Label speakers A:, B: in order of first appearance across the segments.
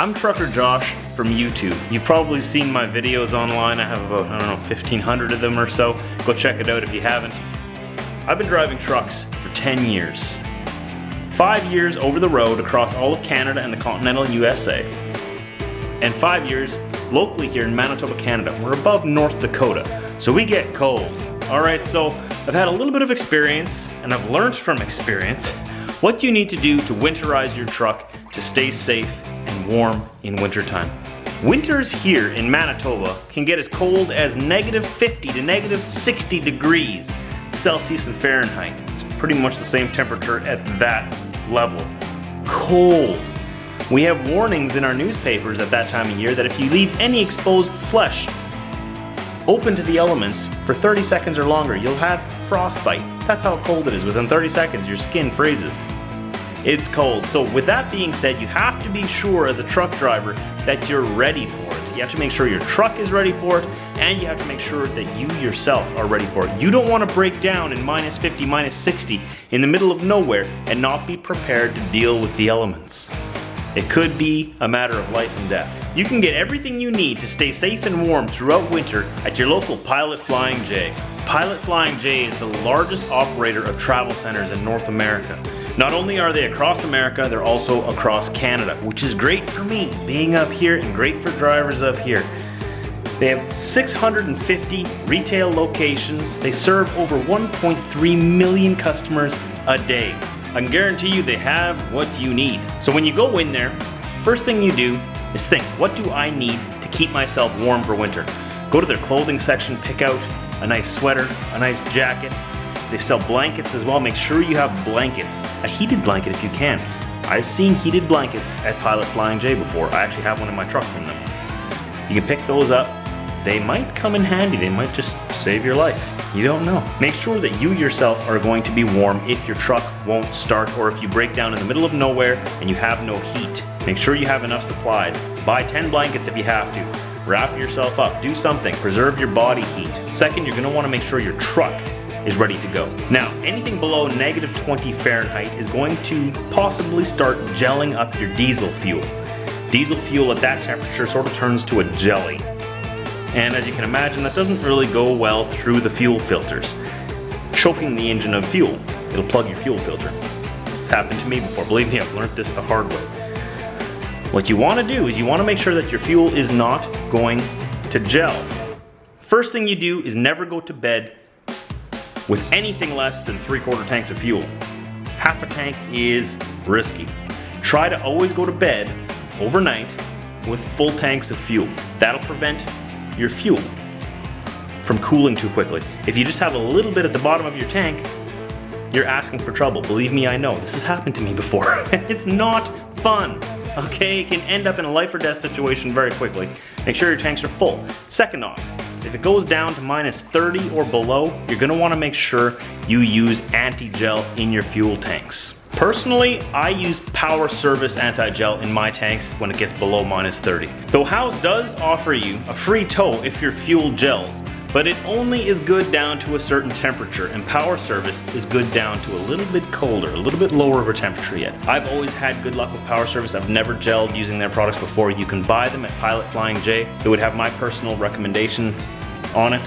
A: I'm Trucker Josh from YouTube. You've probably seen my videos online. I have about, 1,500 of them or so. Go check it out if you haven't. I've been driving trucks for 10 years. 5 years over the road across all of Canada and the continental USA. And 5 years locally here in Manitoba, Canada. We're above North Dakota, so we get cold. Alright, so I've had a little bit of experience, and I've learned from experience what you need to do to winterize your truck to stay safe and warm in wintertime. Winters here in Manitoba can get as cold as -50 to -60 degrees Celsius and Fahrenheit. It's pretty much the same temperature at that level. Cold. We have warnings in our newspapers at that time of year that if you leave any exposed flesh open to the elements for 30 seconds or longer, you'll have frostbite. That's how cold it is. Within 30 seconds, your skin freezes. It's cold. So with that being said, you have to be sure as a truck driver that you're ready for it. You have to make sure your truck is ready for it, and you have to make sure that you yourself are ready for it. You don't want to break down in -50, -60 in the middle of nowhere and not be prepared to deal with the elements. It could be a matter of life and death. You can get everything you need to stay safe and warm throughout winter at your local Pilot Flying J. Pilot Flying J is the largest operator of travel centers in North America. Not only are they across America, they're also across Canada, which is great for me, being up here, and great for drivers up here. They have 650 retail locations. They serve over 1.3 million customers a day. I can guarantee you they have what you need. So when you go in there, first thing you do is think, what do I need to keep myself warm for winter? Go to their clothing section, pick out a nice sweater, a nice jacket. They sell blankets as well. Make sure you have blankets. A heated blanket if you can. I've seen heated blankets at Pilot Flying J before. I actually have one in my truck from them. You can pick those up. They might come in handy. They might just save your life. You don't know. Make sure that you yourself are going to be warm if your truck won't start, or if you break down in the middle of nowhere and you have no heat. Make sure you have enough supplies. Buy 10 blankets if you have to. Wrap yourself up. Do something. Preserve your body heat. Second, you're going to want to make sure your truck is ready to go. Now, anything below -20 Fahrenheit is going to possibly start gelling up your diesel fuel. Diesel fuel at that temperature sort of turns to a jelly. And as you can imagine, that doesn't really go well through the fuel filters, choking the engine of fuel. It'll plug your fuel filter. It's happened to me before. Believe me, I've learned this the hard way. What you want to do is you want to make sure that your fuel is not going to gel. First thing you do is never go to bed with anything less than 3/4 tanks of fuel. Half a tank is risky. Try to always go to bed overnight with full tanks of fuel. That'll prevent your fuel from cooling too quickly. If you just have a little bit at the bottom of your tank, you're asking for trouble. Believe me, I know. This has happened to me before. It's not fun, okay? It can end up in a life or death situation very quickly. Make sure your tanks are full. Second off, if it goes down to -30 or below, you're gonna wanna make sure you use anti-gel in your fuel tanks. Personally, I use Power Service anti-gel in my tanks when it gets below -30. Though House does offer you a free tow if your fuel gels, but it only is good down to a certain temperature, and Power Service is good down to a little bit colder, a little bit lower of a temperature yet. I've always had good luck with Power Service. I've never gelled using their products before. You can buy them at Pilot Flying J. It would have my personal recommendation on it.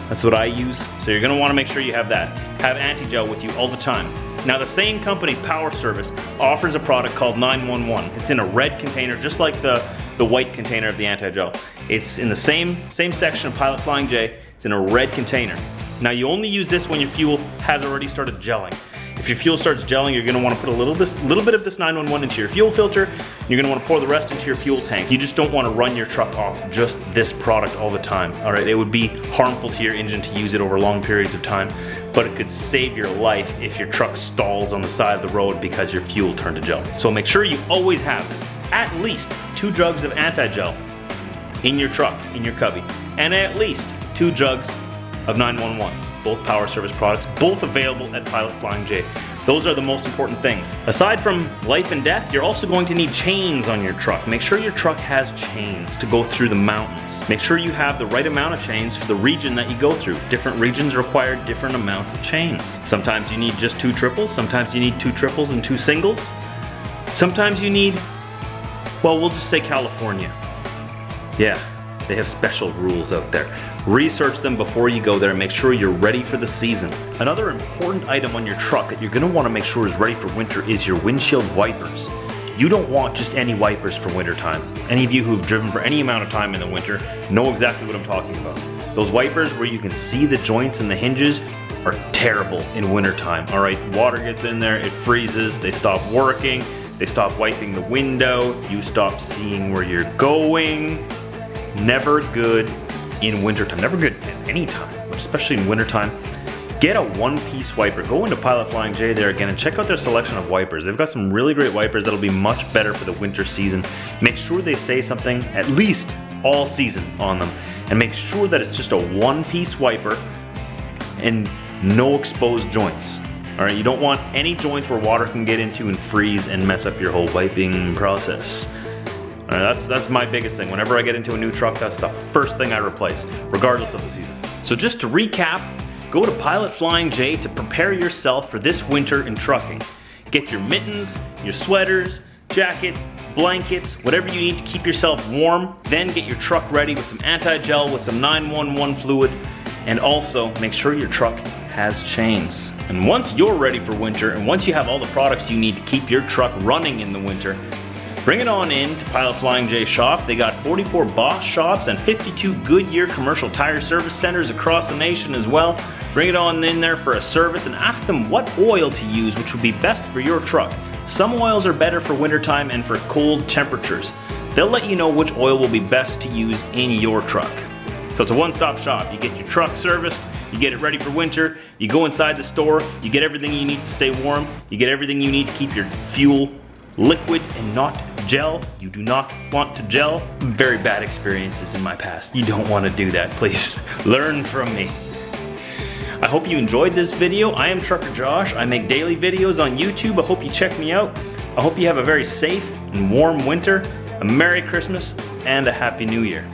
A: That's what I use. So you're gonna wanna make sure you have that. Have anti-gel with you all the time. Now the same company, Power Service, offers a product called 911. It's in a red container, just like the white container of the anti-gel. It's in the same section of Pilot Flying J. It's in a red container. Now you only use this when your fuel has already started gelling. If your fuel starts gelling, you're gonna wanna put a little bit of this 911 into your fuel filter. You're gonna wanna pour the rest into your fuel tank. You just don't wanna run your truck off just this product all the time. All right, it would be harmful to your engine to use it over long periods of time, but it could save your life if your truck stalls on the side of the road because your fuel turned to gel. So make sure you always have at least 2 jugs of anti-gel in your truck, in your cubby, and at least 2 jugs of 911. Both Power Service products, both available at Pilot Flying J. Those are the most important things. Aside from life and death, you're also going to need chains on your truck. Make sure your truck has chains to go through the mountains. Make sure you have the right amount of chains for the region that you go through. Different regions require different amounts of chains. Sometimes you need just 2 triples, sometimes you need 2 triples and 2 singles. Sometimes you need Well, we'll just say California. Yeah, they have special rules out there. Research them before you go there and make sure you're ready for the season. Another important item on your truck that you're gonna wanna make sure is ready for winter is your windshield wipers. You don't want just any wipers for winter time. Any of you who've driven for any amount of time in the winter know exactly what I'm talking about. Those wipers where you can see the joints and the hinges are terrible in winter time. All right, water gets in there, it freezes, they stop working, they stop wiping the window, you stop seeing where you're going. Never good in wintertime, never good at any time, but especially in wintertime. Get a one-piece wiper. Go into Pilot Flying J there again and check out their selection of wipers. They've got some really great wipers that'll be much better for the winter season. Make sure they say something at least all season on them, and make sure that it's just a one-piece wiper and no exposed joints. All right, you don't want any joints where water can get into and freeze and mess up your whole wiping process. All right, that's my biggest thing. Whenever I get into a new truck, that's the first thing I replace, regardless of the season. So just to recap, go to Pilot Flying J to prepare yourself for this winter in trucking. Get your mittens, your sweaters, jackets, blankets, whatever you need to keep yourself warm. Then get your truck ready with some anti-gel, with some 911 fluid, and also make sure your truck has chains. And once you're ready for winter, and once you have all the products you need to keep your truck running in the winter, bring it on in to Pilot Flying J shop. They got 44 Bosch shops and 52 Goodyear commercial tire service centers across the nation as well. Bring it on in there for a service and ask them what oil to use, which would be best for your truck. Some oils are better for wintertime and for cold temperatures. They'll let you know which oil will be best to use in your truck. So it's a one-stop shop. You get your truck serviced, you get it ready for winter, you go inside the store, you get everything you need to stay warm, you get everything you need to keep your fuel liquid and not gel. You do not want to gel. Very bad experiences in my past. You don't want to do that, please. Learn from me. I hope you enjoyed this video. I am Trucker Josh. I make daily videos on YouTube. I hope you check me out. I hope you have a very safe and warm winter, a Merry Christmas, and a Happy New Year.